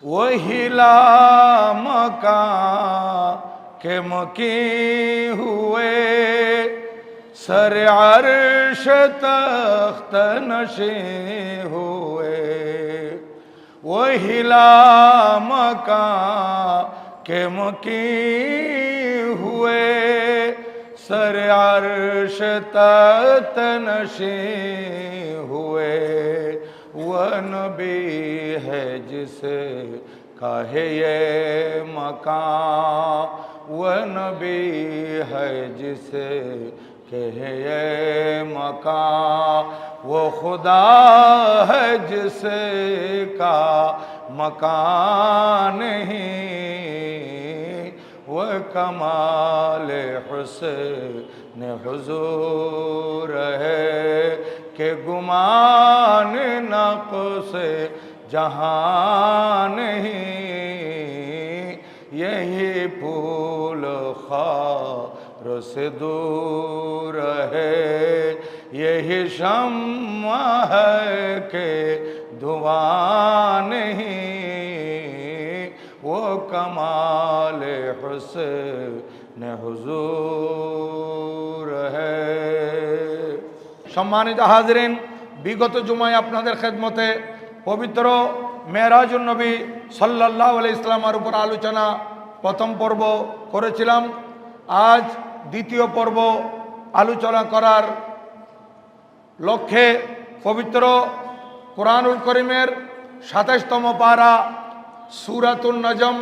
वही ला मकां के मकी हुए, सर अर्श तख्त नशी हुए। वही ला मकां के मकी हुए, सर अर्श तख्त नशी हुए। वह नबी है जिसे कहे ये मकां, वह नबी है जिसे कहे ये मकां। वो खुदा है जिसे का मकान नहीं, वह कमाल हुस्न हुजूर है कि गुमान नक़्स जहां नहीं। यही फूल खार से दूर है, यही शम्मा है कि धुआं नहीं, वो कमाल हुस्न हुजूर है। সম্মানিত হাজরিন, বিগত জুমায় আপনাদের খেদমতে পবিত্র মেরাজুন নবী সাল্লাল্লাহু আলাইহি ইসলামের উপর আলোচনা প্রথম পর্ব করেছিলাম। আজ দ্বিতীয় পর্ব আলোচনা করার লক্ষ্যে পবিত্র কুরআনুল কারীমের ২৭তম পারা সূরাতুন নজম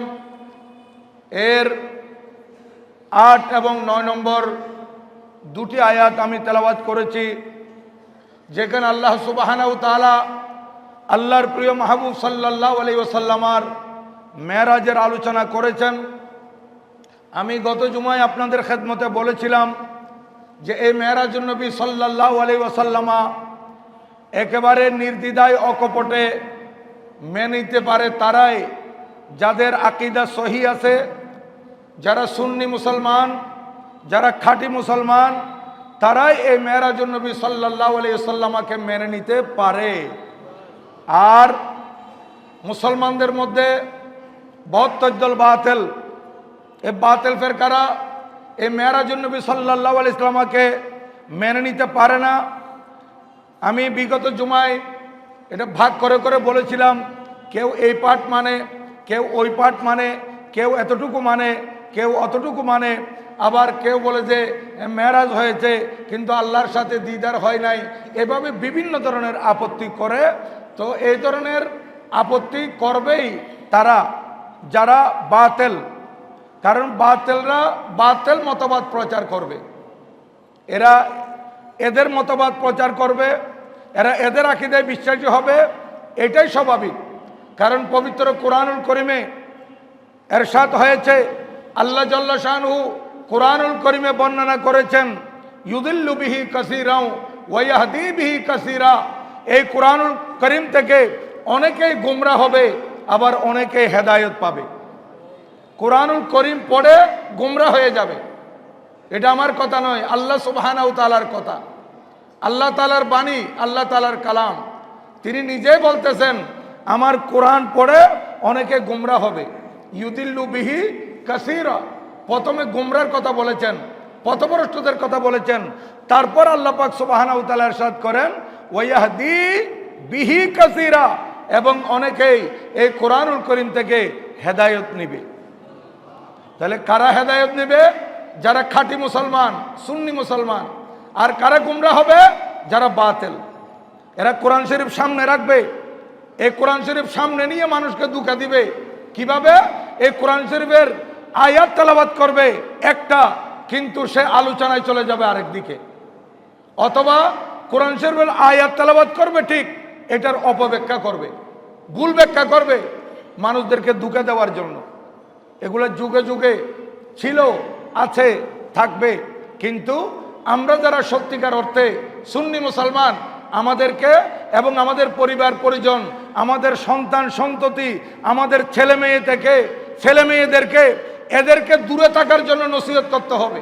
এর ৮ এবং ৯ নম্বর দুটি আয়াত আমি তেলাওয়াত করেছি, যেখানে আল্লাহ সুবহানাহু ওয়া তাআলা আল্লাহর প্রিয় মাহবুব সাল্লাল্লাহু আলাইহি ওয়াসাল্লামের মেরাজের আলোচনা করেছেন। আমি গত জুমায় আপনাদের খেদমতে বলেছিলাম যে এই মেরাজুন নবী সাল্লাল্লাহু আলাইহি ওয়াসাল্লামা একেবারে নির্দ্বিধায় অকপটে মেনে নিতে পারে তারাই যাদের আকীদা সহি আছে, যারা সুন্নি মুসলমান, যারা খাঁটি মুসলমান, তারাই এই মেরাজুন নবী সাল্লাল্লাহু আলাইহি ওয়াসাল্লামকে মেনে নিতে পারে। আর মুসলমানদের মধ্যে ৭২ দল বাতিল, এই বাতিল ফেরকারা এই মেরাজুন নবী সাল্লাল্লাহু আলাইহি ওয়াসাল্লামকে মেনে নিতে পারে না। আমি বিগত জুমায় এটা ভাগ করে করে বলেছিলাম, কেউ এই পাঠ মানে, কেউ ওই পাঠ মানে, কেউ এতটুকু মানে, কেউ অতটুকু মানে, আবার কেউ বলে যে মেরাজ হয়েছে কিন্তু আল্লাহর সাথে দিদার হয় নাই। এভাবে বিভিন্ন ধরনের আপত্তি করে। তো এই ধরনের আপত্তি করবেই তারা যারা বাতিল, কারণ বাতিলরা বাতিল মতবাদ প্রচার করবে, এরা এদের মতবাদ প্রচার করবে, এরা এদের আকীদায় বিশ্বাসী হবে, এটাই স্বাভাবিক। কারণ পবিত্র কুরআনুল কারীমে ইরশাদ হয়েছে, আল্লাহ জাল্লা শানুহু কুরআনুল কারীমে বর্ণনা করেছেন, ইউদিল্লু বিহি কাসীরাও ওয়া ইয়াহদি বিহি কাসীরা। এই কুরআনুল কারীম থেকে অনেকেই গোমরা হবে, আবার অনেকেই হেদায়েত পাবে। কুরআনুল কারীম পড়ে গোমরা হয়ে যাবে, এটা আমার কথা নয়, আল্লাহ সুবহানাহু ওয়া তাআলার কথা, আল্লাহ তাআলার বাণী, আল্লাহ তাআলার কালাম। তিনি নিজেই বলতেছেন আমার কোরআন পড়ে অনেকে গোমরা হবে। ইউদিল্লু বিহি কাসীরা, প্রথমে গোমরার কথা বলেছেন, পথভ্রষ্টদের কথা বলেছেন, তারপর আল্লাহ পাক সুবহানাহু ওয়া তাআলা ইরশাদ করেন ওয়া ইয়াহদি বিহি কাসীরা, এবং অনেকেই এই কুরআনুল কারীম থেকে হেদায়েত নেবে। তাহলে কারা হেদায়েত নেবে? যারা খাঁটি মুসলমান, সুন্নি মুসলমান। আর কারা গুমরা হবে? যারা বাতিল। এরা কোরআন শরীফ সামনে রাখবে, এই কোরআন শরীফ সামনে নিয়ে মানুষকে ধোঁকা দিবে। কিভাবে? এই কোরআন শরীফের আয়াত তেলাওয়াত করবে একটা, কিন্তু সে আলোচনায় চলে যাবে আরেক দিকে। অথবা কোরআন শরীফের আয়াত তেলাওয়াত করবে ঠিক, এটার অপব্যাখ্যা করবে, ভুল ব্যাখ্যা করবে মানুষদেরকে ধোঁকা দেওয়ার জন্য। এগুলো যুগে যুগে ছিল, আছে, থাকবে। কিন্তু আমরা যারা সত্যিকার অর্থে সুন্নি মুসলমান, আমাদেরকে এবং আমাদের পরিবার পরিজন, আমাদের সন্তান সন্ততি, আমাদের ছেলে মেয়েদেরকে এদেরকে দূরে থাকার জন্য নসিহত করতে হবে,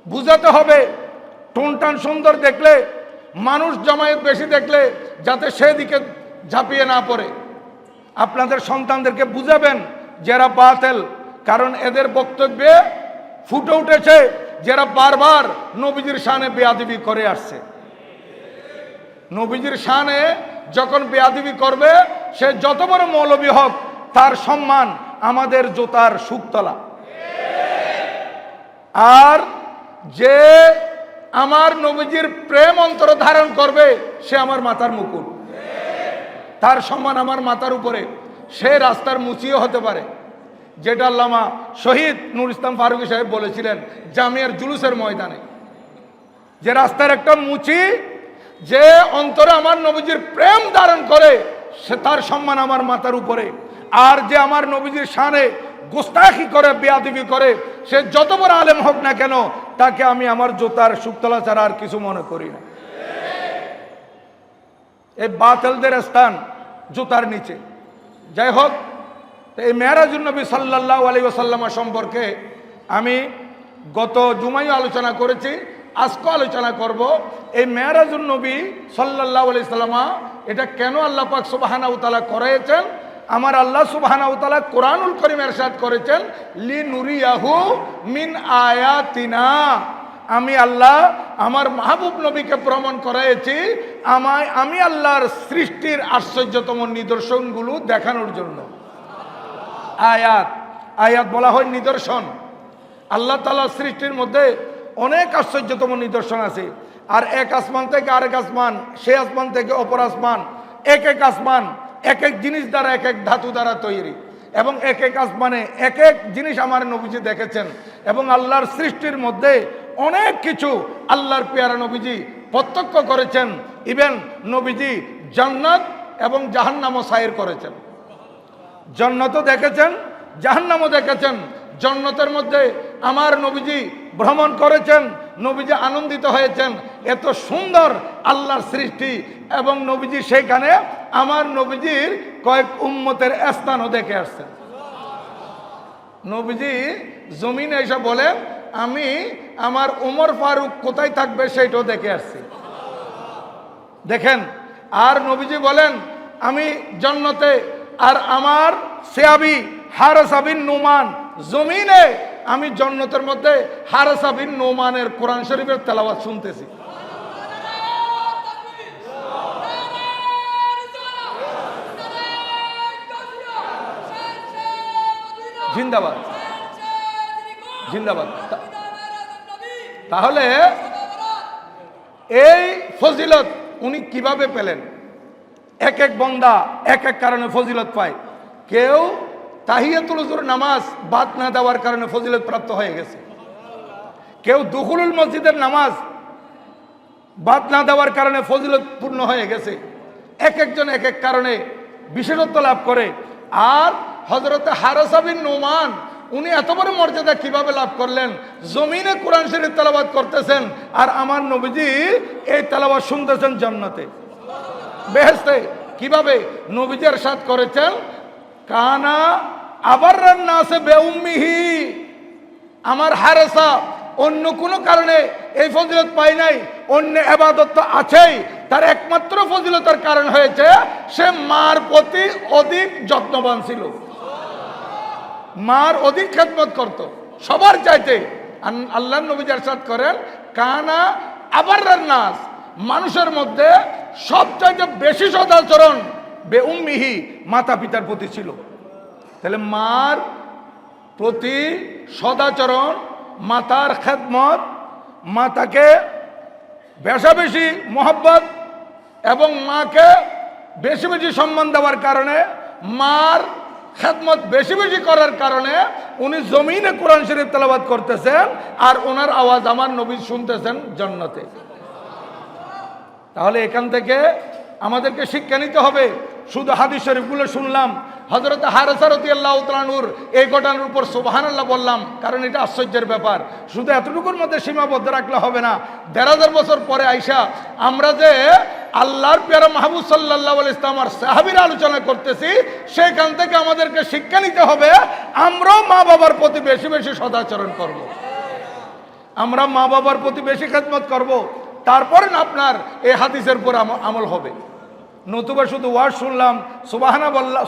বুঝাতে হবে। টুনটান সুন্দর দেখলে, মানুষ জমায়েত বেশি দেখলে যাতে সেদিকে ঝাঁপিয়ে না পড়ে। আপনাদের সন্তানদেরকে বুঝাবেন যারা বাতিল, কারণ এদের বক্তব্যে ফুটে উঠেছে যারা বারবার নবীজির শানে বেয়াদবি করে আসছে। নবীজির শানে যখন বেয়াদবি করবে, সে যত বড় মৌলবী হোক, তার সম্মান আমাদের জুতার সুতলা। আর যে আমার নবীজির প্রেম অন্তর ধারণ করবে, সে আমার মাথার মুকুট, তার সম্মান আমার মাথার উপরে। সে রাস্তার মুচিও হতে পারে, যেটা আল্লামা শহীদ নুর ইসলাম ফারুকী সাহেব বলেছিলেন জামিয়ার জুলুসের ময়দানে, যে রাস্তার একটা মুচি যে অন্তরে আমার নবীজির প্রেম ধারণ করে, সে তার সম্মান আমার মাথার উপরে। আর যে আমার নবীজির শানে গোস্তাখি করে, বেয়াদবি করে, সে যত বড় আলেম হোক না কেন, তাকে আমি আমার জুতার সুতলা ছাড়া আর কিছু মনে করি না। এই বাতিলদের স্থান জুতার নিচে। যাই হোক, এই মেরাজুন নবী সাল্লাল্লাহু আলাইহি ওয়াসাল্লাম সম্পর্কে আমি গত জুমায় আলোচনা করেছি, আজকে আলোচনা করব। এই মেরাজুন নবী সাল্লাল্লাহু আলাইহি ওয়াসাল্লাম, এটা কেন আল্লাহ পাক সুবহানাহু ওয়া তাআলা করেছেন? আমার আল্লাহ সুবহানাহু ওয়া তাআলা কোরআনুল কারীমে ইরশাদ করেছেন, লিনুরিয়াহু মিন আয়াতিনা। আমি আল্লাহ আমার মাহবুব নবীকে প্রমাণ করাইছি আমি আল্লাহর সৃষ্টির আশ্চর্যতম নিদর্শনগুলো দেখানোর জন্য। আয়াত, আয়াত বলা হয় নিদর্শন। আল্লাহ তাআলার সৃষ্টির মধ্যে অনেক আশ্চর্যতম নিদর্শন আছে। আর এক আসমান থেকে আরেক আসমান, সে আসমান থেকে অপর আসমান, এক এক আসমান এক এক জিনিস দ্বারা, এক এক ধাতু দ্বারা তৈরি, এবং এক এক আসমানে এক এক জিনিস আমার নবীজি দেখেছেন। এবং আল্লাহর সৃষ্টির মধ্যে অনেক কিছু আল্লাহর পেয়ারা নবীজি প্রত্যক্ষ করেছেন। ইভেন নবীজি জান্নাত এবং জাহান্নামও সাইর করেছেন। জান্নাতও দেখেছেন, জাহান্নামও দেখেছেন। জান্নাতের মধ্যে আমার নবীজি ভ্রমণ করেছেন, নবীজি আনন্দিত হয়েছেন, এত সুন্দর আল্লাহর সৃষ্টি। এবং নবীজি সেইখানে আমার নবীজির কয়েক উম্মতের স্থানও দেখে আসছেন। নবীজি জমিনে এসে বলেন, আমি আমার উমর ফারুক কোথায় থাকবে সেইটাও দেখে আসছি। দেখেন, আর নবীজি বলেন, আমি জান্নাতে আর আমার সাহাবী হারেসা বিন নুমান জমিনে, আমি জান্নাতের মধ্যে হারেসা বিন নুমানের কোরআন শরীফের তেলাওয়াত শুনতেছি। জিন্দাবাদ, জিন্দাবাদ। তাহলে এই ফজিলত উনি কিভাবে পেলেন? এক এক বান্দা এক এক কারণে ফজিলত পায়। কেউ তাহিয়াতুল উযুর নামাজ বাদ না দেওয়ার কারণে ফজিলত প্রাপ্ত হয়ে গেছে। কেউ দুখুলুল মসজিদের নামাজ বাদ না দেওয়ার কারণে ফজিলত পূর্ণ হয়ে গেছে। এক একজন এক এক কারণে বিশেষত্ব লাভ করে। আর হযরতে হারেসা বিন নুমান, উনি এত বড় মর্যাদা কিভাবে লাভ করলেন? জমিনে কোরআন শরীফ তেলাওয়াত করতেছেন, আর আমার নবীজি এই তেলাওয়াত শুনতেছেন জান্নাতে, বেহেশতে। কিভাবে? নবীজি ইরশাদ করেছেন, কানা আবাররান নাসে বিউম্মিহি। আমার হারেসা অন্য কোনো কারণে এই ফজিলত পায় নাই, অন্য ইবাদত তো আছেই, তার একমাত্র ফজিলতের কারণ হয়েছে সে মার প্রতি অধিক যত্নবান ছিল, মার অধিক খেদমত করত সবার চাইতে। আল্লাহর নবী ইরশাদ করেন, কানা আবাররান নাস, মানুষের মধ্যে সবচাইতে বেশি সদাচরণ বেউম্মিহি, মাতা পিতার প্রতি ছিল। তাহলে মার প্রতি সদাচরণ, মাতার খেদমত, মাতাকে বেশা বেশি মহব্বত এবং মাকে বেশি বেশি সম্মান দেওয়ার কারণে, মার খেদমত বেশি বেশি করার কারণে উনি জমিনে কোরআন শরীফ তেলাওয়াত করতেছেন, আর ওনার আওয়াজ আমার নবী শুনতেছেন জান্নাতে। তাহলে এখান থেকে আমাদেরকে শিক্ষা নিতে হবে। শুধু হাদিস শরীফগুলো শুনলাম, হযরত হারেসা রাদিয়াল্লাহু তাআলা আনহুর এই ঘটনার উপর সুবহানাল্লাহ বললাম, কারণ এটা আশ্চর্যের ব্যাপার। শুধু এতটুকুর মধ্যে সীমাবদ্ধ রাখলে হবে না। ১,৫০০ বছর পরে আইসা আমরা যে আল্লাহর পেয়ারা মাহবুব সাল্লাল্লাহু আলাইহি ওয়াসাল্লাম আর সাহাবীর আলোচনা করতেছি, সেখান থেকে আমাদেরকে শিক্ষা নিতে হবে, আমরাও মা বাবার প্রতি বেশি বেশি সদাচরণ করব, আমরা মা বাবার প্রতি বেশি খেদমত করব। তারপরে না আপনার এই হাদিসের উপর আমল হবে। নতুবা শুধু ওয়াজ শুনলাম,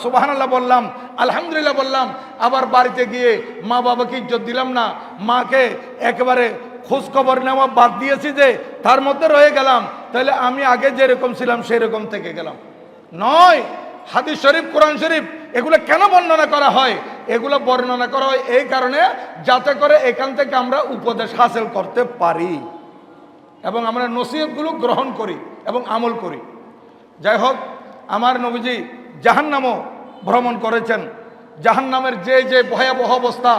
সুবহানাল্লাহ বললাম, আলহামদুলিল্লাহ বললাম, আবার বাড়িতে গিয়ে মা বাবাকে ইজ্জত দিলাম না, মাকে একেবারে খোঁজ খবর নেওয়া বাদ দিয়েছি, যে তার মধ্যে রয়ে গেলাম, তাহলে আমি আগে যেরকম ছিলাম সেরকম থেকে গেলাম। নয়, হাদিস শরীফ, কোরআন শরীফ এগুলো কেন বর্ণনা করা হয়? এগুলো বর্ণনা করা হয় এই কারণে, যাতে করে এখান থেকে আমরা উপদেশ হাসিল করতে পারি এবং আমরা নসিহতগুলো গ্রহণ করি এবং আমল করি। যাই হোক, আমার নবীজি জাহান্নামও ভ্রমণ করেছেন। জাহান্নামের যে যে ভয়াবহ অবস্থা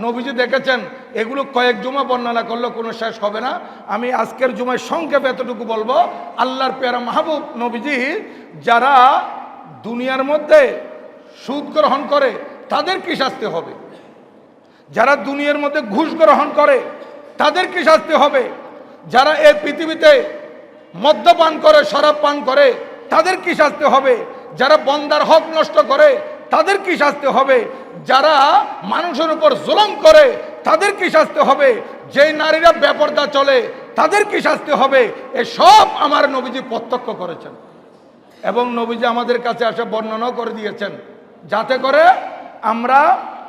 নবীজি দেখেছেন, এগুলো কয়েক জুমা বর্ণনা করলে কোনো শেষ হবে না। আমি আজকের জুমায় সংক্ষেপে এতটুকু বলবো, আল্লাহর পেয়ারা মাহবুব নবীজি যারা দুনিয়ার মধ্যে সুদ গ্রহণ করে তাদের কি শাস্তি হবে, যারা দুনিয়ার মধ্যে ঘুষ গ্রহণ করে তাদের কি শাস্তি হবে, যারা এই পৃথিবীতে মদ্যপান করে, শরাব পান করে তাদের কি শাস্তি হবে, যারা বন্দার হক নষ্ট করে তাদের কি শাস্তি হবে, যারা মানুষের উপর জুলুম করে তাদের কি শাস্তি হবে, যেই নারীরা বেপরদা চলে তাদের কি শাস্তি হবে, এসব আমার নবীজি প্রত্যক্ষ করেছেন এবং নবীজি আমাদের কাছে আসে বর্ণনা করে দিয়েছেন, যাতে করে আমরা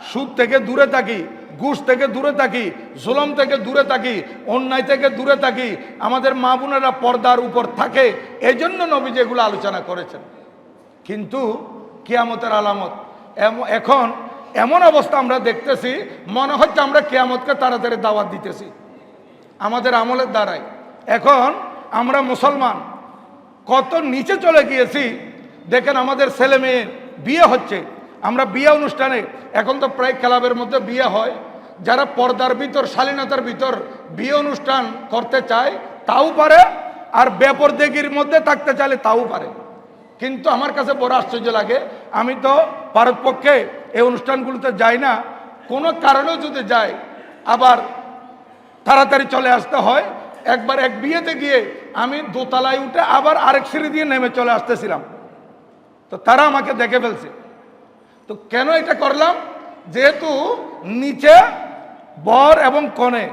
সুদ থেকে দূরে থাকি, ঘুষ থেকে দূরে থাকি, জুলুম থেকে দূরে থাকি, অন্যায় থেকে দূরে থাকি, আমাদের মা বোনেরা পর্দার উপর থাকে। এই জন্য নবী যেগুলো আলোচনা করেছেন। কিন্তু কিয়ামতের আলামত এখন এমন অবস্থা আমরা দেখতেছি, মনে হচ্ছে আমরা কিয়ামতকে তাড়াতাড়ি দাওয়াত দিতেছি আমাদের আমলের দ্বারাই। এখন আমরা মুসলমান কত নিচে চলে গিয়েছি দেখেন। আমাদের ছেলে মেয়ে বিয়ে হচ্ছে, আমরা বিয়ে অনুষ্ঠানে এখন তো প্রায় ক্লাবের মধ্যে বিয়ে হয়, যারা পর্দার ভিতর, শালীনতার ভিতর বিয়ে অনুষ্ঠান করতে চায় তাও পারে, আর বেপরদেগির মধ্যে থাকতে চাইলে তাও পারে। কিন্তু আমার কাছে বড় আশ্চর্য লাগে, আমি তো পারতপক্ষে এই অনুষ্ঠানগুলোতে যাই না, কোনো কারণেও যদি যাই আবার তাড়াতাড়ি চলে আসতে হয়। একবার এক বিয়েতে গিয়ে আমি দোতলায় উঠে আবার আরেক সিঁড়ি দিয়ে নেমে চলে আসতেছিলাম, তো তারা আমাকে দেখে ফেলছে। তো কেন এটা করলাম? যেহেতু নিচে বর এবং কনে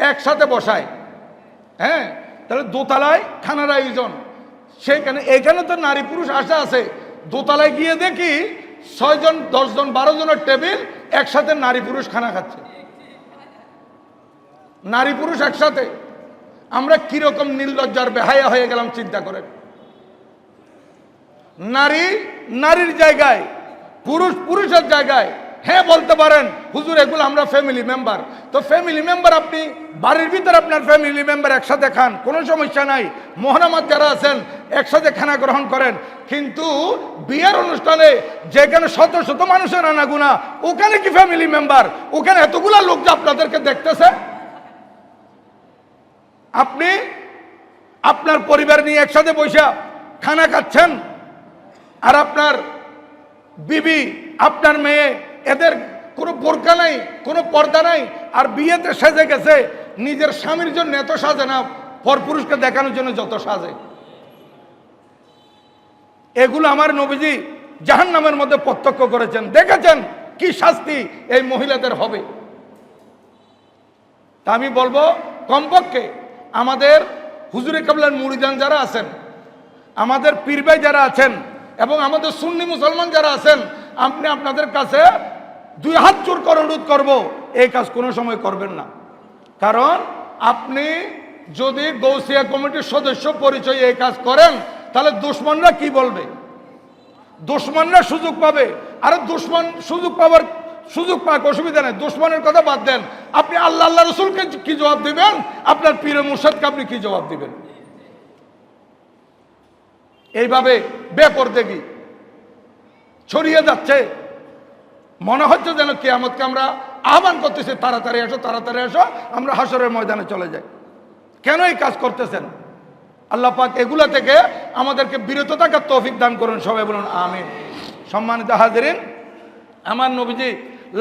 একসাথে বসায়, হ্যাঁ, তাহলে দোতলায় খানার আয়োজন, সেখানে এখানে তো নারী পুরুষ আসা আছে। দোতলায় গিয়ে দেখি 6 জন 10 জন 12 জনের টেবিল একসাথে নারী পুরুষ খানা খাচ্ছে, নারী পুরুষ একসাথে। আমরা কিরকম নির্লজ্জার বেহায়া হয়ে গেলাম চিন্তা করেন। নারী নারীর জায়গায়, পুরুষ পুরুষের জায়গায়। হ্যাঁ, বলতে পারেন হুজুর এগুলো আমরা ফ্যামিলি মেম্বার। তো ফ্যামিলি মেম্বার, আপনি বাড়ির ভিতরে আপনার ফ্যামিলি মেম্বার একসাথে খান, কোনো সমস্যা নাই। মোহনামাত যারা আছেন একসাথে খানা গ্রহণ করেন। কিন্তু বিয়ের অনুষ্ঠানে যেখানে শত শত মানুষের আনাগুনা, ওখানে কি ফ্যামিলি মেম্বার? ওখানে এতগুলা লোক যে আপনাদেরকে দেখতেছে, আপনি আপনার পরিবার নিয়ে একসাথে বসে খানা খাচ্ছেন, আর আপনার বিবি, আপনার মেয়ে, এদের কোনো বোরকা নাই, কোনো পর্দা নাই, আর বিয়েতে সেজে গেছে। নিজের স্বামীর জন্য এত সাজে না, পরপুরুষকে দেখানোর জন্য যত সাজে। এগুলো আমার নবীজি জাহান্নামের মধ্যে প্রত্যক্ষ করেছেন, দেখেছেন কি শাস্তি এই মহিলাদের হবে। তা আমি বলবো, কমপক্ষে আমাদের হুজুরে কাবলার মুরিদান যারা আছেন, আমাদের পীর ভাই যারা আছেন, এবং আমাদের সুন্নি মুসলমান যারা আছেন, আপনি আপনাদের কাছে 2 হাত জোর করে অনুরোধ করবো, এই কাজ কোনো সময় করবেন না। কারণ আপনি যদি গৌসিয়া কমিটির সদস্য পরিচয় এই কাজ করেন, তাহলে দুশ্মনরা কি বলবে? দুশ্মনরা সুযোগ পাবে। আর দুশ্মন সুযোগ পাক, অসুবিধা নেই, দুশ্মনের কথা বাদ দেন। আপনি আল্লাহ রসুলকে কি জবাব দিবেন? আপনার পীর মুর্শিদকে আপনি কি জবাব দিবেন? এইভাবে বেপরদেগি ছড়িয়ে যাচ্ছে। মনে হচ্ছে যেন কিয়ামতকে আমরা আহ্বান করতেছি, তাড়াতাড়ি এসো, তাড়াতাড়ি এসো, আমরা হাসরের ময়দানে চলে যাই। কেন এই কাজ করতেছেন? আল্লাহ পাক এগুলা থেকে আমাদেরকে বিরত থাকার তৌফিক দান করুন, সবাই বলুন আমিন। সম্মানিত হাজিরিন, আমার নবীজি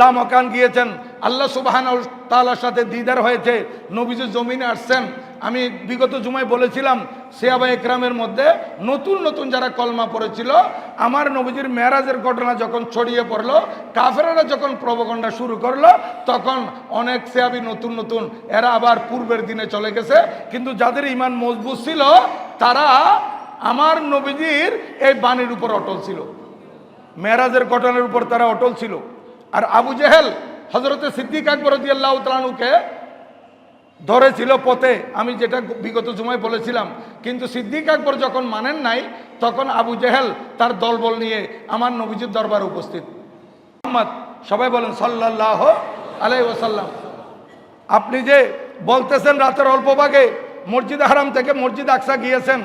লামকান গিয়েছেন, আল্লাহ সুবহানাহু ওয়া তাআলার সাথে দিদার হয়েছে, নবীজি জমিনে আসছেন। আমি বিগত জুমায় বলেছিলাম, সাহাবা একরামের মধ্যে নতুন নতুন যারা কলমা পড়েছিল, আমার নবীজির মেরাজের ঘটনা যখন ছড়িয়ে পড়লো, কাফেররা যখন প্রবগণ্ডা শুরু করলো, তখন অনেক সাহাবী নতুন নতুন, এরা আবার পূর্বের দিনে চলে গেছে। কিন্তু যাদের ঈমান মজবুত ছিল, তারা আমার নবীজির এই বাণীর উপর অটল ছিল, মেরাজের ঘটনার উপর তারা অটল ছিল। আর আবু জেহেল হযরতে সিদ্দিক আকবর রাদিয়াল্লাহু তাআলা আনহুকে ধরেছিল পথে, আমি যেটা বিগত জুমায় বলেছিলাম। কিন্তু সিদ্দিক আকবর যখন মানেন নাই, তখন আবু জেহেল তার দলবল নিয়ে আমার নবীজির দরবারে উপস্থিত। মুহাম্মদ, সবাই বলেন সাল্লাল্লাহু আলাইহি ওয়াসাল্লাম। আপনি যে বলতেছেন রাতের অল্প ভাগে মসজিদে হারাম থেকে মসজিদ আকসা গিয়েছেন,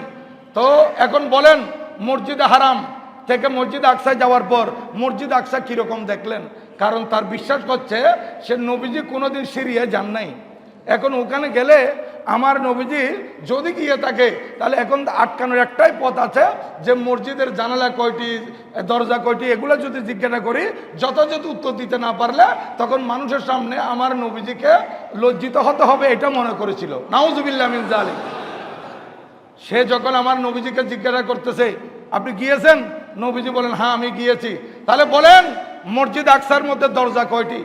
তো এখন বলেন মসজিদে হারাম থেকে মসজিদ আকসায় যাওয়ার পর মসজিদ আকসা কিরকম দেখলেন? কারণ তার বিশ্বাস করছে সে নবীজি কোনোদিন সিরিয়া যান নাই। এখন ওখানে গেলে আমার নবীজি যদি গিয়ে থাকে, তাহলে এখন আটকানোর একটাই পথ আছে যে মসজিদের জানালা কয়টি, দরজা কয়টি, এগুলো যদি জিজ্ঞাসা করি, যথাযথ উত্তর দিতে না পারলে তখন মানুষের সামনে আমার নবীজিকে লজ্জিত হতে হবে, এটা মনে করেছিল। নাউজুবিল্লাহ মিন যালিক। সে যখন আমার নবীজিকে জিজ্ঞাসা করতেছে আপনি গিয়েছেন, নবীজি বলেন হ্যাঁ আমি গিয়েছি। তাহলে বলেন মসজিদ আকসার মধ্যে দরজা কয়টি?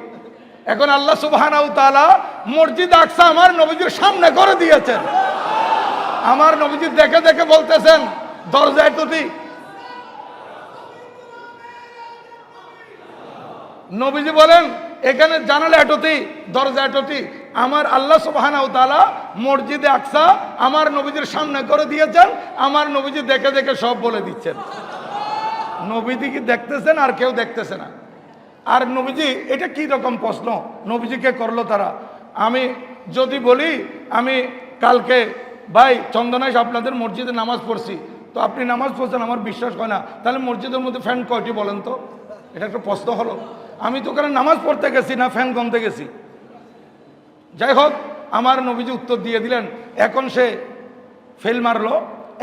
এখন আল্লাহ সুবহানাহু ওয়া তাআলা মসজিদ আকসা আমার নবীজির সামনে করে দিয়েছেন। আমার নবীজি দেখে দেখে বলতেছেন দরজা এতটি। নবীজি বলেন এখানে জানালা এতটি, দরজা এতটি। আমার আল্লাহ সুবহানাহু ওয়া তাআলা মসজিদে আকসা আমার নবীজির সামনে করে দিয়েছেন। আমার নবীজি দেখে দেখে সব বলে দিচ্ছেন। নবীজি কি দেখতেছেন আর কেউ দেখতেছে না। আর নবীজি, এটা কি রকম প্রশ্ন নবীজিকে করলো তারা? আমি যদি বলি আমি কালকে ভাই চন্দনাইশ আপনাদের মসজিদে নামাজ পড়ছি, তো আপনি নামাজ পড়ছেন আমার বিশ্বাস হয় না, তাহলে মসজিদের মধ্যে ফ্যান কয়টি বলেন তো? এটা একটা প্রশ্ন হলো। আমি তো ওখানে নামাজ পড়তে গেছি না ফ্যান কমতে গেছি? যাই হোক, আমার নবীজি উত্তর দিয়ে দিলেন। এখন সে ফেল মারলো,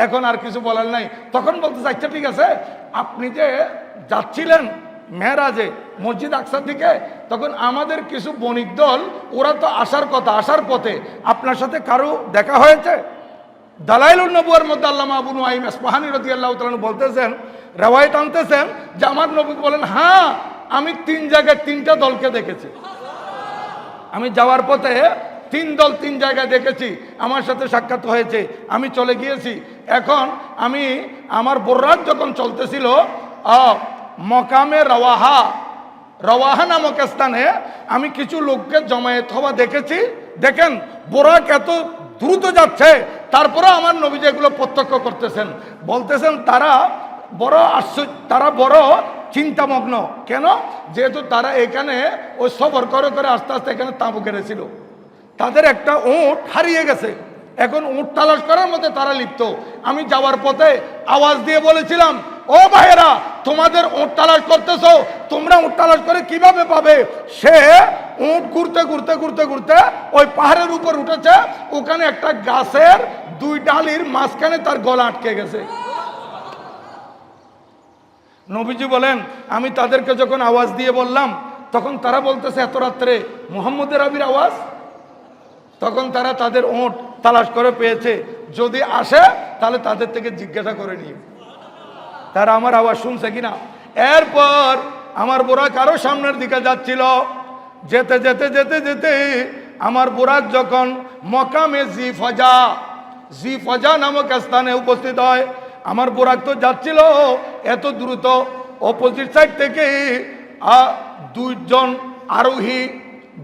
এখন আর কিছু বলার নাই। তখন বলতে আচ্ছা ঠিক আছে, আপনি যে যাচ্ছিলেন মেরাজে মসজিদ আকসার দিকে, তখন আমাদের কিছু বণিক দল ওরা তো আসার কথা, আসার পথে আপনার সাথে কারো দেখা হয়েছে? দালাইলুন নবুয়ার মধ্যে আল্লামা আবু নুআইম ইসফাহানি রাদিয়াল্লাহু তাআলা বলতেছেন, রিওয়ায়াত আনতেছেন যে আমার নবী বলেন হ্যাঁ আমি 3 জায়গায় 3টা দলকে দেখেছি। আমি যাওয়ার পথে 3 দল 3 জায়গায় দেখেছি, আমার সাথে সাক্ষাৎ হয়েছে, আমি চলে গিয়েছি। এখন আমি আমার বোরাক যখন চলতেছিল মকামে রওয়াহা নামক স্থানে আমি কিছু লোককে জমায়েত হওয়া দেখেছি। দেখেন বোরাক এত দ্রুত যাচ্ছে, তারপরে আমার নবীজি এগুলো প্রত্যক্ষ করতেছেন। বলতেছেন তারা বড় আশ্চর্য, তারা বড় চিন্তামগ্ন। কেন? যেহেতু তারা এখানে ওই সফর করে করে আস্তে আস্তে এখানে তাঁবু কেড়েছিল। তাদের একটা উট হারিয়ে গেছে, এখন উট তালাশ করার মধ্যে তারা লিপ্ত। আমি যাওয়ার পথে আওয়াজ দিয়ে বলেছিলাম, ও ভাইয়েরা তোমাদের উট তালাশ করতেছো, তোমরা উট তালাশ করে কিভাবে পাবে? সে উট ঘুরতে ঘুরতে ঘুরতে ঘুরতে ওই পাহাড়ের উপর উঠেছে, ওখানে একটা গাছের 2 ডালির মাঝখানে তার গলা আটকে গেছে। নবীজি বলেন আমি তাদেরকে যখন আওয়াজ দিয়ে বললাম, তখন তারা বলতেছে এত রাত্রে মুহাম্মদের আবির আওয়াজ। তখন তারা তাদের উট তালাশ করে পেয়েছে, যদি আসে তাহলে তাদের থেকে জিজ্ঞাসা করে নিয়ে তারা আমার আওয়াজ শুনছে কিনা। এরপর আমার বোরাক আরো সামনের দিকে যাচ্ছিল। যেতে যেতে যেতে যেতে আমার বোরাক যখন মকামে জি ফজা নামক স্থানে উপস্থিত হয়, আমার বোরাক তো যাচ্ছিল এত দ্রুত, অপোজিট সাইড থেকে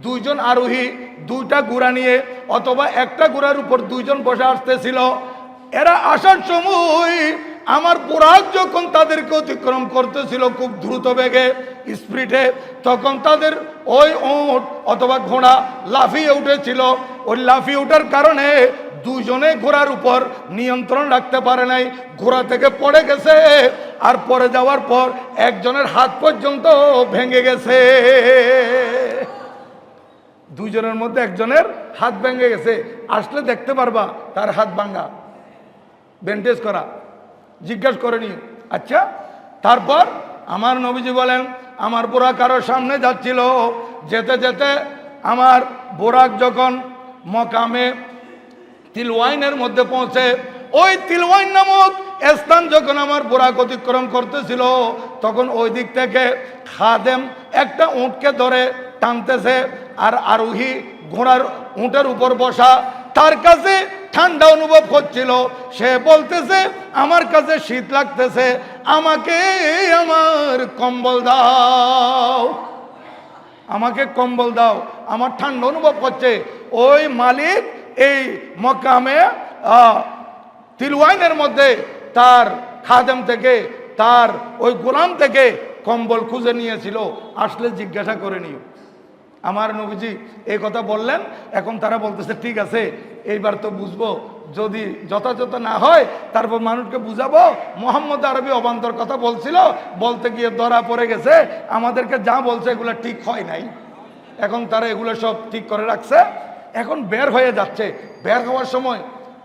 দুইজন আরোহী 2টা ঘোড়া নিয়ে অথবা একটা ঘোড়ার উপর 2 জন বসে আসতেছিল। এরা আসার সময় আমার বোরাক যখন তাদেরকে অতিক্রম করতেছিল খুব দ্রুত বেগে স্পিডে, তখন তাদের ওই উট অথবা ঘোড়া লাফিয়ে উঠেছিল। ওই লাফিয়ে ওঠার কারণে 2 জনে ঘোড়ার উপর নিয়ন্ত্রণ রাখতে পারে নাই, ঘোড়া থেকে পড়ে গেছে। আর পড়ে যাওয়ার পর একজনের হাত পর্যন্ত ভেঙে গেছে। 2 জনের মধ্যে একজনের হাত ভেঙে গেছে। আসলে দেখতে পারবা তার হাত ভাঙা, ব্যান্ডেজ করা, জিজ্ঞাসা করে নি। আচ্ছা, তারপর আমার নবীজি বলেন আমার বোরাক আরো সামনে যাচ্ছিল। যেতে যেতে আমার বোরাক যখন মকামে তিলওয়াইনের মধ্যে পৌঁছে, ওই তিলওয়াইন নামক স্থান যখন আমার বোরাক অতিক্রম করতেছিল, তখন ওই দিক থেকে খাদেম একটা উটকে ধরে টানতেছে, আর আরোহী ঘোড়ার উটের উপর বসা, তার কাছে ঠান্ডা অনুভব হচ্ছিল। সে বলতেছে আমার কাছে শীত লাগতেছে, আমাকে আমার কম্বল দাও, আমাকে কম্বল দাও, আমার ঠান্ডা অনুভব হচ্ছে। ওই মালিক এই মকামে তিলওয়াইনের মধ্যে তার খাদেম থেকে, তার ওই গোলাম থেকে কম্বল খুঁজে নিয়েছিল। আসলে জিজ্ঞাসা করে নিও। আমার নবীজি এই কথা বললেন। এখন তারা বলতেছে ঠিক আছে, এইবার তো বুঝবো, যদি যথাযথ না হয় তারপর মানুষকে বুঝাবো। মোহাম্মদ আরবি অবান্তর কথা বলছিল, বলতে গিয়ে ধরা পড়ে গেছে, আমাদেরকে যা বলছে এগুলো ঠিক হয় নাই। এখন তারা এগুলো সব ঠিক করে রাখছে। এখন বের হয়ে যাচ্ছে। বের হওয়ার সময়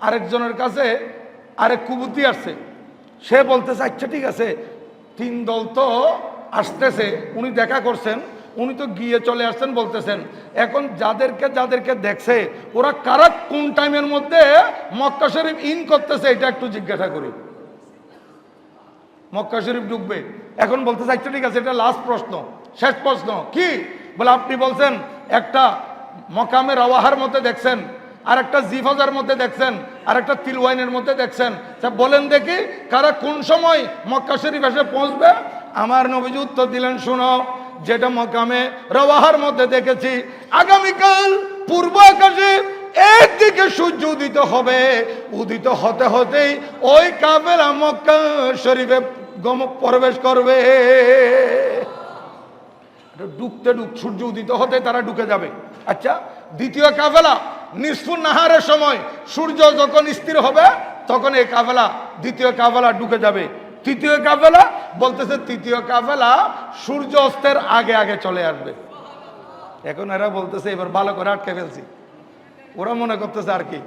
আরেকজনের কাছে আরেক কুবুদ্ধি আসছে। সে বলতেছে আচ্ছা ঠিক আছে, 3 দল তো আসতেছে, উনি দেখা করছেন, উনি তো গিয়ে চলে আসছেন বলতেছেন। এখন যাদেরকে যাদেরকে দেখছে ওরা কারা কোন টাইমের মধ্যে মক্কা শরীফ ইন করতেছে এটা একটু জিজ্ঞাসা করি। মক্কা শরীফ ঢুকবে। এখন বলতেছে আচ্ছা ঠিক আছে, এটা লাস্ট প্রশ্ন, শেষ প্রশ্ন। কি বলে? আপনি বলছেন একটা মকামে রওয়াহার মধ্যে দেখছেন, আর একটা জিফাজার মধ্যে দেখছেন, আর একটা তিলওয়াইনের মধ্যে দেখছেন। বলেন দেখি কারা কোন সময় মক্কা শরীফ এসে পৌঁছবে? আমার নবীজি উত্তর দিলেন, শোনো, যেটা মকামে রওয়াহার মধ্যে দেখেছি, আগামীকাল পূর্ব আকাশে একদিকে সূর্য উদিত হবে, উদিত হতে হতেই ওই কাফেলা মক্কা শরীফে প্রবেশ করবে। ঢুকতে সূর্য উদিত হতে তারা ঢুকে যাবে। আচ্ছা, দ্বিতীয় কাফেলা নিসফুন নাহারের সময় সূর্য যখন স্থির হবে তখন এই কাফেলা, দ্বিতীয় কাফেলা ঢুকে যাবে। তৃতীয় কাফেলা বলতেছে তৃতীয় কাফেলা সূর্য অস্তের আগে আগে চলে আসবে। এখন এরা বলতেছে এবার ভালো করে আটকে ফেলছি। ওরা মনে করতেছে আর কি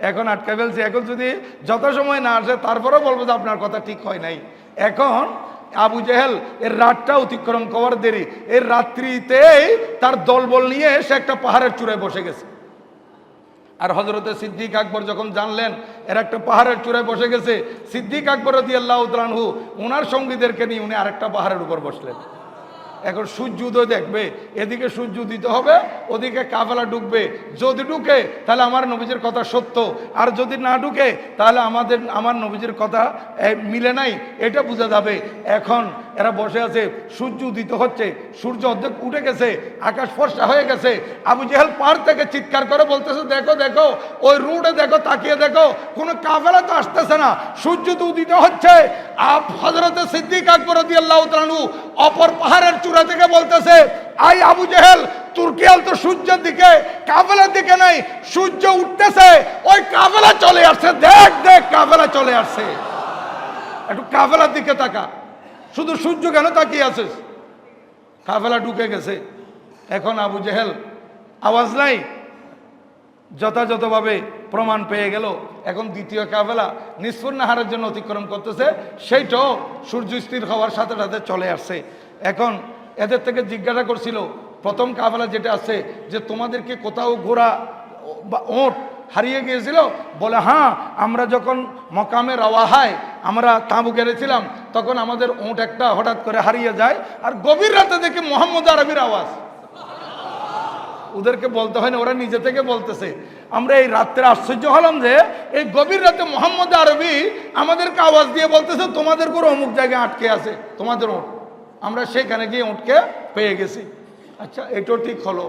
এখন আটকে ফেলছি, এখন যদি যথাসময় না আসে তারপরেও বলবো যে আপনার কথা ঠিক হয় নাই। এখন আবু জেহেল এর রাতটা অতিক্রম করার দেরি, এর রাত্রিতেই তার দলবল নিয়ে সে একটা পাহাড়ের চূড়ায় বসে গেছে। আর হযরতে সিদ্দিক আকবর যখন জানলেন এর একটা পাহাড়ের চূড়ায় বসে গেছে, সিদ্দিক আকবর রাদিয়াল্লাহু তাআলা আনহু ওনার সঙ্গীদেরকে নিয়ে উনি আরেকটা পাহাড়ের উপর বসলেন। এখন সূর্য উদয় দেখবে, এদিকে সূর্য উদিত হবে, ওদিকে কাফেলা ঢুকবে। যদি ঢুকে তাহলে আমার নবীজির কথা সত্য, আর যদি না ঢুকে তাহলে আমার নবীজির কথা মিলে নাই, এটা বোঝা যাবে। এখন এরা বসে আছে, সূর্য উদিত হচ্ছে, সূর্য অর্ধেক উঠে গেছে, আকাশ ফর্সা হয়ে গেছে। আবু জেহেল পার থেকে চিৎকার করে বলতেছে দেখো দেখো, ওই রোডে দেখো, তাকিয়ে দেখো, কোনো কাফেলা তো আসতেছে না, সূর্য তো উদিত হচ্ছে। হযরতে সিদ্দিক আকবর রাদিয়াল্লাহু তাআলা আনহু অপর পাহাড়ের চূড়া থেকে বলতেছে, আই আবু জেহেল, তোর খেয়াল তো সূর্যের দিকে, কাফেলার দিকে নাই, সূর্য উঠতেছে, ওই কাফেলা চলে আসছে, দেখ দেখ কাফেলা চলে আসছে, একটু কাফেলার দিকে তাকা, শুধু সূর্য কেন তাকিয়ে আছিস? কাফেলা ঢুকে গেছে। এখন আবু জেহেল আওয়াজ নাই, যথাযথভাবে প্রমাণ পেয়ে গেল। এখন দ্বিতীয় কাফেলা নিসফুন নাহারের জন্য অতিক্রম করতেছে, সেইটাও সূর্য স্থির হওয়ার সাথে সাথে চলে আসছে। এখন এদের থেকে জিজ্ঞাসা করছিল প্রথম কাফেলা যেটা আছে যে তোমাদেরকে কোথাও ঘোড়া বা ওট হারিয়ে গিয়েছিল? বলে হ্যাঁ, আমরা যখন মকামে রওয়াহায় আমরা তাঁবু গেড়েছিলাম তখন আমাদের ওট একটা হঠাৎ করে হারিয়ে যায়, আর গভীর রাতে দেখি মোহাম্মদ আরবির আওয়াজ। ওদেরকে বলতে হয় না, ওরা নিজে থেকে বলতেছে। আমরা এই রাত্রে আশ্চর্য হলাম যে এই গভীর রাতে মোহাম্মদ আরবি আমাদেরকে আওয়াজ দিয়ে বলতেছে তোমাদের করে অমুক জায়গায় আটকে আছে তোমাদের ওট, আমরা সেখানে গিয়ে ওটকে পেয়ে গেছি। আচ্ছা, এটাও ঠিক হলো।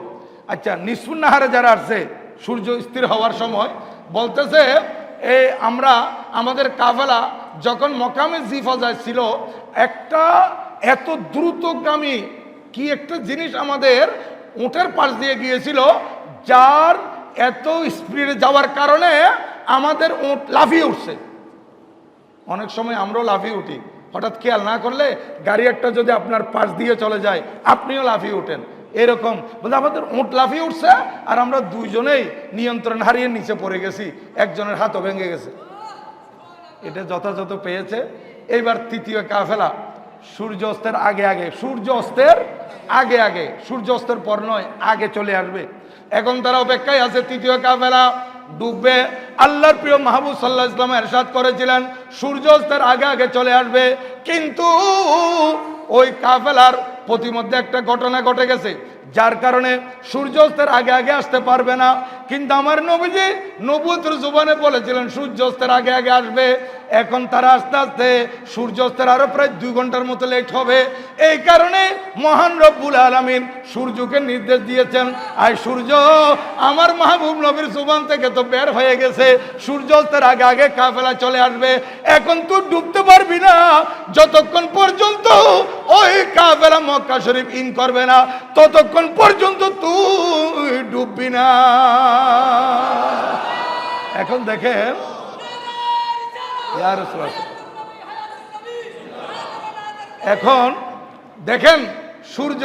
আচ্ছা, নিসফুন নাহারে যারা আসছে সূর্য স্থির হওয়ার সময় বলতেছে আমরা আমাদের কাফেলা যখন মকামে জিফাজায় ছিল, একটা এত দ্রুতগামী কি একটা জিনিস আমাদের উটের পাশ দিয়ে গিয়েছিল, যার এত স্পিডে যাওয়ার কারণে আমাদের উট লাফিয়ে উঠছে। অনেক সময় আমরাও লাফিয়ে উঠি, হঠাৎ খেয়াল না করলে গাড়ি একটা যদি আপনার পাশ দিয়ে চলে যায় আপনিও লাফিয়ে উঠেন। এরকম বলতে আমাদের উট লাফিয়ে উঠছে, আর আমরা দুইজনেই নিয়ন্ত্রণ হারিয়ে নিচে পড়ে গেছি, একজনের হাতও ভেঙে গেছে। এটা যথাযথ পেয়েছে। এইবার তৃতীয় কাফেলা সূর্য অস্তের আগে আগে, সূর্য অস্তের আগে আগে, সূর্য অস্তের পর নয়, আগে চলে আসবে। এখন তারা অপেক্ষায় আছে, তৃতীয় কাফেলা ডুববে। আল্লাহর প্রিয় মাহবুব সাল্লাল্লাহু আলাইহি ওয়াসাল্লাম ইরশাদ করেছিলেন সূর্য অস্তের আগে আগে চলে আসবে, কিন্তু ওই কাফেলার প্রতিমধ্যে একটা ঘটনা ঘটে গেছে, যার কারণে সূর্যাস্তের আগে আগে আসতে পারবে না। কিন্তু আমার নবীজি নবুয়তের জবানে বলেছিলেন সূর্যাস্তের আগে আগে আসবে। এখন তারা আস্তে আস্তে সূর্যাস্তের আরো প্রায় 2 ঘন্টার মতো লেট হবে। এই কারণে মহান রব্বুল আলামিন সূর্যকে নির্দেশ দিয়েছেন, আর সূর্য আমার মাহবুব নবীর জবান থেকে তো বের হয়ে গেছে, সূর্যাস্তের আগে আগে কাফেলা চলে আসবে। এখন তুই ডুবতে পারবি না যতক্ষণ পর্যন্ত ওই কাফেলা মক্কা শরীফ ইন করবে না, ততক্ষণ পর্যন্ত তুই ডুববি না। এখন দেখেন এখন দেখেন সূর্য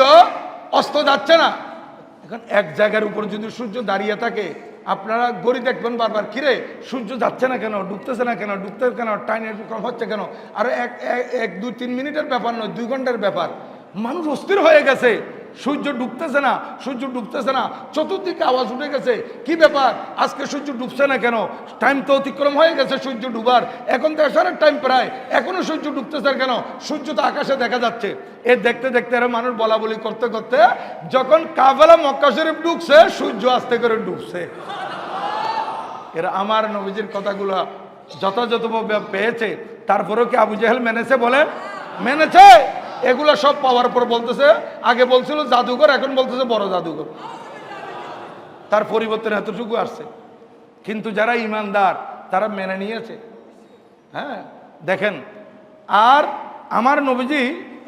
অস্ত যাচ্ছে না। এখন এক জায়গার উপর যদি সূর্য দাঁড়িয়ে থাকে, আপনারা গড়ি দেখবেন বারবার, কিরে সূর্য যাচ্ছে না কেন, ডুবতেছে না কেন, ডুবতেছে কেন, টাইম হচ্ছে কেন। আর 1-2-3 মিনিটের ব্যাপার নয়, 2 ঘন্টার ব্যাপার। মানুষ অস্থির হয়ে গেছে, সূর্য ডুবতেছে না, সূর্য ডুবতেছে না। চতুর্দিকে আওয়াজ উঠে গেছে, কি ব্যাপার আজকে সূর্য ডুবছে না কেন, টাইম তো অতিক্রম হয়ে গেছে সূর্য ডুবার, এখন তো আসার টাইম প্রায়, এখনো সূর্য ডুবতেছে কেন, সূর্য তো আকাশে দেখা যাচ্ছে। এ দেখতে দেখতে এরা মানুষ বলা বলি করতে করতে যখন কাফেলা মক্কা শরীফ ঢুকছে, সূর্য আস্তে করে ডুবছে। এরা আমার নবীজির কথাগুলো যথাযথভাবে পেয়েছে, তারপরেও কি আবু জেহেল মেনেছে? বলেন মেনেছে? এগুলো সব পাওয়ার পর বলতেছে, আগে বলছিল জাদুঘর, এখন বলতেছে বড় জাদুঘর। তার পরিবর্তন এতটুকু আসছে, কিন্তু যারা ইমানদার তারা মেনে নিয়েছে। হ্যাঁ দেখেন, আর আমার নবীজি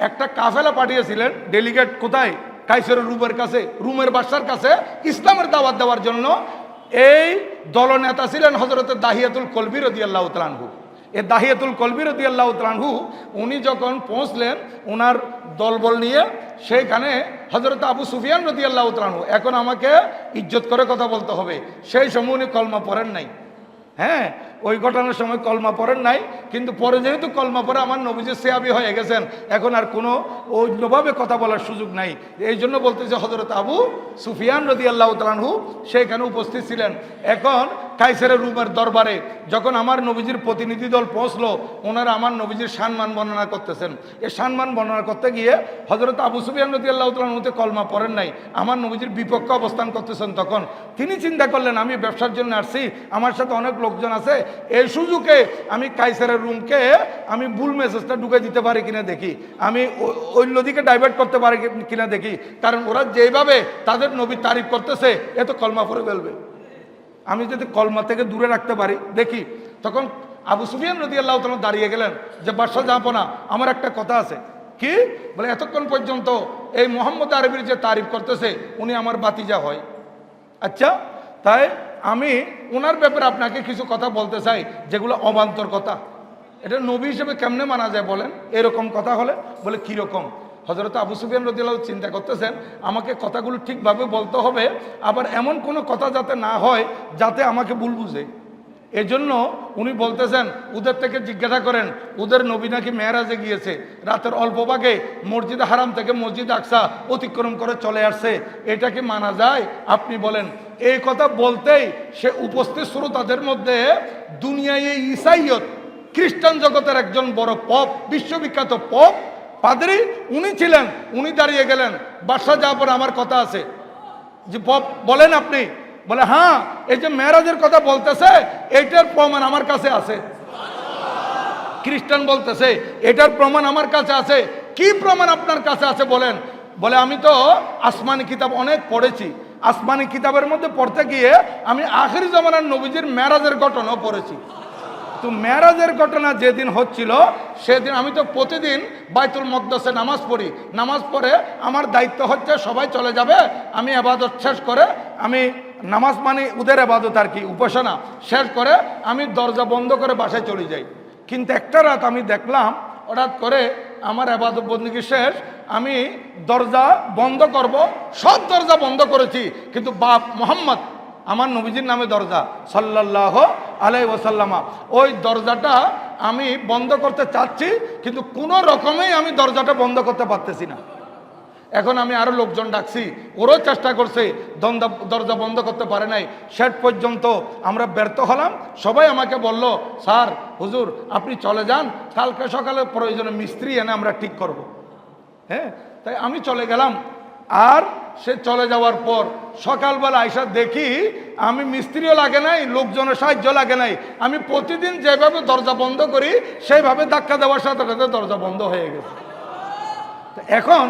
একটা কাফেলা পাঠিয়েছিলেন, ডেলিগেট কোথায়? কাইসারের রুমের কাছে, রুমের বাদশার কাছে ইসলামের দাওয়াত দেওয়ার জন্য। এই দলনেতা ছিলেন হযরত দাহিয়াতুল কলবি রাদিয়াল্লাহু তাআলা আনহু। এই দাহিয়াতুল কলবি রাদিয়াল্লাহু তাআলা আনহু উনি যখন পৌঁছলেন ওনার দলবল নিয়ে, সেইখানে হযরত আবু সুফিয়ান রাদিয়াল্লাহু তাআলা আনহু, এখন আমাকে ইজ্জত করে কথা বলতে হবে, সেই সময় উনি কলমা পড়েন নাই। হ্যাঁ, ওই ঘটনার সময় কলমা পড়েন নাই, কিন্তু পরে যেহেতু কলমা পড়ে আমার নবীজি সাহাবী হয়ে গেছেন, এখন আর কোনো অন্যভাবে কথা বলার সুযোগ নাই। এই জন্য বলতেছে হযরত আবু সুফিয়ান রাদিয়াল্লাহু তাআলা আনহু সেখানে উপস্থিত ছিলেন। এখন কাইসারের রুমের দরবারে যখন আমার নবীজির প্রতিনিধি দল পৌঁছলো, ওনারা আমার নবীজির সম্মান বর্ণনা করতেছেন। এই সম্মান বর্ণনা করতে গিয়ে হযরত আবু সুফিয়ান রাদিয়াল্লাহু তাআলা আনহু কলমা পড়েন নাই, আমার নবীজির বিপক্ষে অবস্থান করতেছেন। তখন তিনি চিন্তা করলেন, আমি ব্যবসার জন্য আসছি, আমার সাথে অনেক লোকজন আছে, এই সুযোগে আমি কাইসারের রুমকে আমি ভুল মেসেজটা ঢুকে দিতে পারি কিনা দেখি, আমি অন্যদিকে ডাইভার্ট করতে পারি কিনা দেখি, কারণ ওরা যেভাবে তাদের নবী তারিফ করতেছে এ তো কলমা পড়ে ফেলবে, আমি যদি কলমা থেকে দূরে রাখতে পারি দেখি। তখন আবু সুফিয়ান রাদিয়াল্লাহু তাআলা দাঁড়িয়ে গেলেন যে, বাদশা জাহাপনা, আমার একটা কথা আছে। কি? বলে, এতক্ষণ পর্যন্ত এই মোহাম্মদ আরবির যে তারিফ করতেছে উনি আমার বাতিজা হয়। আচ্ছা, তাই আমি ওনার ব্যাপারে আপনাকে কিছু কথা বলতে চাই যেগুলো অবান্তর কথা। এটা নবী হিসেবে কেমনে মানা যায় বলেন এরকম কথা হলে? বলে কীরকম? হযরত আবু সুফিয়ান রাদিয়াল্লাহু চিন্তা করতেছেন, আমাকে কথাগুলো ঠিকভাবে বলতে হবে, আবার এমন কোনো কথা যাতে না হয় যাতে আমাকে ভুল বুঝে। এজন্য উনি বলতেছেন, ওদের থেকে জিজ্ঞাসা করেন ওদের নবী নাকি মেরাজে গিয়েছে, রাতের অল্প ভাগে মসজিদ হারাম থেকে মসজিদ আকসা অতিক্রম করে চলে আসছে, এটা কি মানা যায়? আপনি বলেন। এই কথা বলতেই সে উপস্থিত শ্রোতাদের মধ্যে দুনিয়ায় ঈসাইয়ত খ্রিস্টান জগতের একজন বড় পপ, বিশ্ববিখ্যাত পপ পাদ্রী উনি ছিলেন, উনি দাঁড়িয়ে গেলেন, বাদশা জাফর আমার কথা আছে। যে পপ বলেন আপনি? বলে, হ্যাঁ, এই যে মেরাজের কথা বলতেছে এটার প্রমাণ আমার কাছে আছে। খ্রিস্টান বলতেছে এটার প্রমাণ আমার কাছে আছে। কি প্রমাণ আপনার কাছে আছে বলেন? বলে, আমি তো আসমানি কিতাব অনেক পড়েছি, আসমানি কিতাবের মধ্যে পড়তে গিয়ে আমি আখির জামানার নবীজির মেরাজের ঘটনাও পড়েছি। তো মেরাজের ঘটনা যেদিন হচ্ছিল সেদিন আমি তো প্রতিদিন বাইতুল মকদ্দাসে নামাজ পড়ি, নামাজ পড়ে আমার দায়িত্ব হচ্ছে সবাই চলে যাবে, আমি ইবাদত শেষ করে, আমি নামাজ মানে ওদের ইবাদত আর কি, উপাসনা শেষ করে আমি দরজা বন্ধ করে বাসায় চলে যাই। কিন্তু একটা রাত আমি দেখলাম, হঠাৎ করে আমার ইবাদত বন্দেগী শেষ, আমি দরজা বন্ধ করব, সব দরজা বন্ধ করেছি, কিন্তু বাপ মোহাম্মদ আমার নবীজির নামে দরজা সাল্লাল্লাহু আলাইহি ওয়াসাল্লাম, ওই দরজাটা আমি বন্ধ করতে চাচ্ছি, কিন্তু কোনো রকমেই আমি দরজাটা বন্ধ করতে পারতেছি না। এখন আমি আরো লোকজন ডাকছি, ওরও চেষ্টা করছে, দরজা বন্ধ করতে পারে নাই। শেষ পর্যন্ত আমরা ব্যর্থ হলাম। সবাই আমাকে বলল, স্যার হুজুর আপনি চলে যান, কালকে সকালে প্রয়োজনে মিস্ত্রি এনে আমরা ঠিক করব। হ্যাঁ, তাই আমি চলে গেলাম। আর সে চলে যাওয়ার পর সকালবেলা আইসা দেখি আমি মিস্ত্রিও লাগে নাই, লোকজনের সাহায্য লাগে নাই, আমি প্রতিদিন যেভাবে দরজা বন্ধ করি সেইভাবে ধাক্কা দেওয়ার সাথে সাথে দরজা বন্ধ হয়ে গেছে। এখন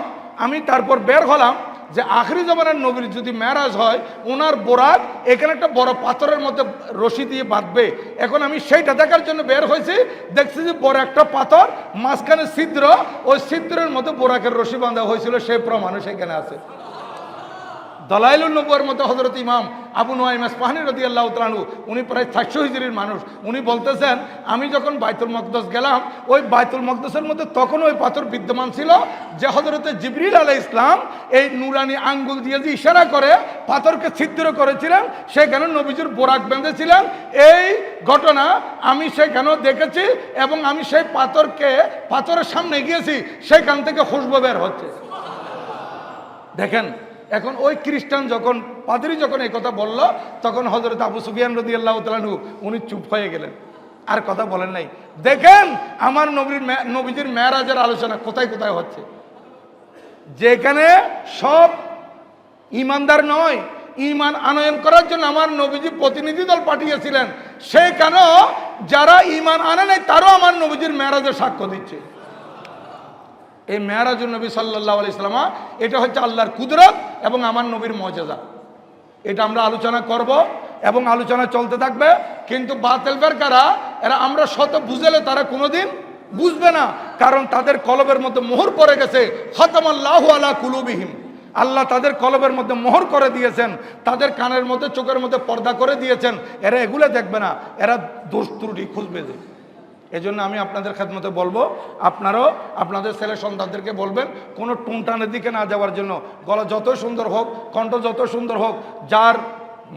আমি তারপর বের হলাম যে আখরি জামানার নবীর যদি মেরাজ হয়, ওনার বোরাক এখানে একটা বড় পাথরের মধ্যে রশি দিয়ে বাঁধবে। এখন আমি সেইটা দেখার জন্য বের হয়েছি, দেখছি যে বড় একটা পাথর, মাঝখানে ছিদ্র, ওই ছিদ্রের মধ্যে বোরাকের রশি বাঁধা হয়েছিল, সেই প্রমাণও সেখানে আছে। দলাইলুন নবুয়ার মতো হযরত ইমাম আবু নুআইম আসফাহানী রাদিয়াল্লাহু তাআলা আনহু, উনি প্রায় 400 হিজরির মানুষ, উনি বলতেছেন আমি যখন বাইতুল মকদস গেলাম, ওই বাইতুল মকদসের মধ্যে তখন ওই পাথর বিদ্যমান ছিল যে হযরতে জিবরিল আলাইহিস সালাম এই নুরানি আঙ্গুল দিয়ে যে ইশারা করে পাথরকে ছিদ্র করেছিলেন, সেখানে নবীজির বোরাক বেঁধেছিলেন। এই ঘটনা আমি সেখানেও দেখেছি এবং আমি সেই পাথরের সামনে গিয়েছি, সেখান থেকে খুশবু বের হচ্ছে। দেখেন, এখন ওই খ্রিস্টান যখন পাদ্রী যখন এই কথা বলল, তখন হযরত আবু সুফিয়ান রাদিয়াল্লাহু তাআলা আনহু উনি চুপ হয়ে গেলেন, আর কথা বলেন নাই। দেখেন আমার নবীজির মেরাজের আলোচনা কোথায় কোথায় হচ্ছে, যেখানে সব ইমানদার নয়, ইমান আনয়ন করার জন্য আমার নবীজি প্রতিনিধি দল পাঠিয়েছিলেন, সেখানেও যারা ইমান আনে নাই তারাও আমার নবীজির মেরাজের সাক্ষ্য দিচ্ছে। এই মেরাজুন নবী সাল্লাল্লাহু আলাইহি সাল্লাম, এটা হচ্ছে আল্লাহর কুদরত এবং আমার নবীর মুজিজা। এটা আমরা আলোচনা করব এবং আলোচনা চলতে থাকবে। কিন্তু বাতিল ফেরকারা এরা আমরা শত বুঝালে তারা কোনোদিন বুঝবে না, কারণ তাদের কলবের মধ্যে মোহর পড়ে গেছে। খতামাল্লাহু আলা কুলুবিহিম, আল্লাহ তাদের কলবের মধ্যে মোহর করে দিয়েছেন, তাদের কানের মধ্যে চোখের মধ্যে পর্দা করে দিয়েছেন। এরা এগুলো দেখবে না, এরা দোষ ত্রুটি খুঁজবে। এই জন্য আমি আপনাদের খেদমতে বলবো, আপনারাও আপনাদের ছেলে সন্তানদেরকে বলবেন কোনো টুনটানের দিকে না যাওয়ার জন্য। গলা যত সুন্দর হোক, কণ্ঠ যত সুন্দর হোক, যার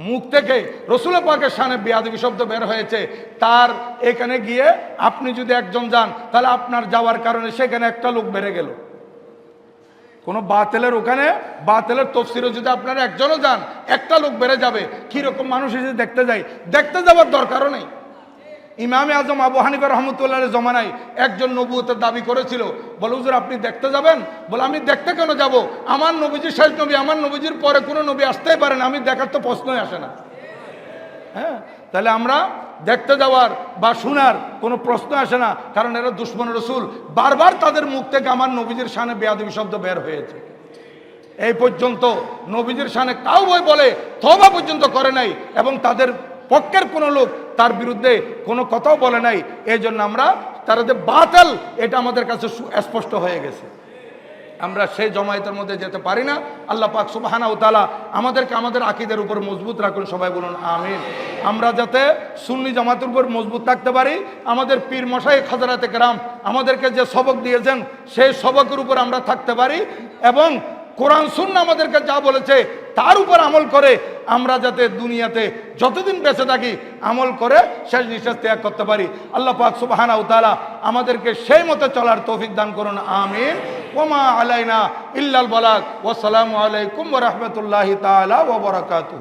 মুখ থেকে রসুল পাকের শানে বেয়াদবি শব্দ বের হয়েছে, তার এখানে গিয়ে আপনি যদি একজন যান, তাহলে আপনার যাওয়ার কারণে সেখানে একটা লোক বেড়ে গেল। কোনো বাতিলের ওখানে বাতিলের তফসিরে যদি আপনারা একজনও যান, একটা লোক বেড়ে যাবে। কীরকম মানুষ এসে দেখতে যায়, দেখতে যাওয়ার দরকারও নেই। ইমামে আজম আবু হানিফা রহমতুল্লাহের জমানায় একজন নবুয়তের দাবি করেছিল, বলে হুজুর আপনি দেখতে যাবেন? বলে আমি দেখতে কেন যাব, আমার নবীজি শেষ নবী, আমার নবীজির পরে কোনো নবী আসতেই পারে না, আমি দেখার তো প্রশ্নই আসে না। হ্যাঁ, তাহলে আমরা দেখতে যাওয়ার বা শোনার কোনো প্রশ্ন আসে না, কারণ এরা দুশমন রসুল। বারবার তাদের মুখ থেকে আমার নবীজির শানে বেয়াদবি শব্দ বের হয়েছে। এই পর্যন্ত নবীজির শানে কাউ বলে তওবা পর্যন্ত করে নাই, এবং তাদের পক্ষের কোনো লোক তার বিরুদ্ধে কোনো কথাও বলে নাই। এই জন্য আমরা তারা যে বাতিল, এটা আমাদের কাছে স্পষ্ট হয়ে গেছে। আমরা সেই জমায়েতের মধ্যে যেতে পারি না। আল্লাহ পাক সুবহানাহু ওয়া তাআলা আমাদেরকে আমাদের আকীদার উপর মজবুত রাখুন, সবাই বলুন আমিন। আমরা যাতে সুন্নি জামাতের উপর মজবুত থাকতে পারি, আমাদের পীর মশাইখ হযরতে কেরাম আমাদেরকে যে সবক দিয়েছেন, সেই সবকের উপর আমরা থাকতে পারি, এবং কোরআন সুন্নাহ আমাদেরকে যা বলেছে তার উপর আমল করে আমরা যাতে দুনিয়াতে যতদিন বেঁচে থাকি আমল করে শেষ নিঃশ্বাস ত্যাগ করতে পারি। আল্লাহ পাক সুবহানাহু ওয়া তাআলা আমাদেরকে সেই মতো চলার তৌফিক দান করুন, আমিন। ওয়া মা আলাইনা ইল্লাল বালাগ। ওয়া আসসালামু আলাইকুম ওয়া রাহমাতুল্লাহি তাআলা ওয়া বারাকাতুহু।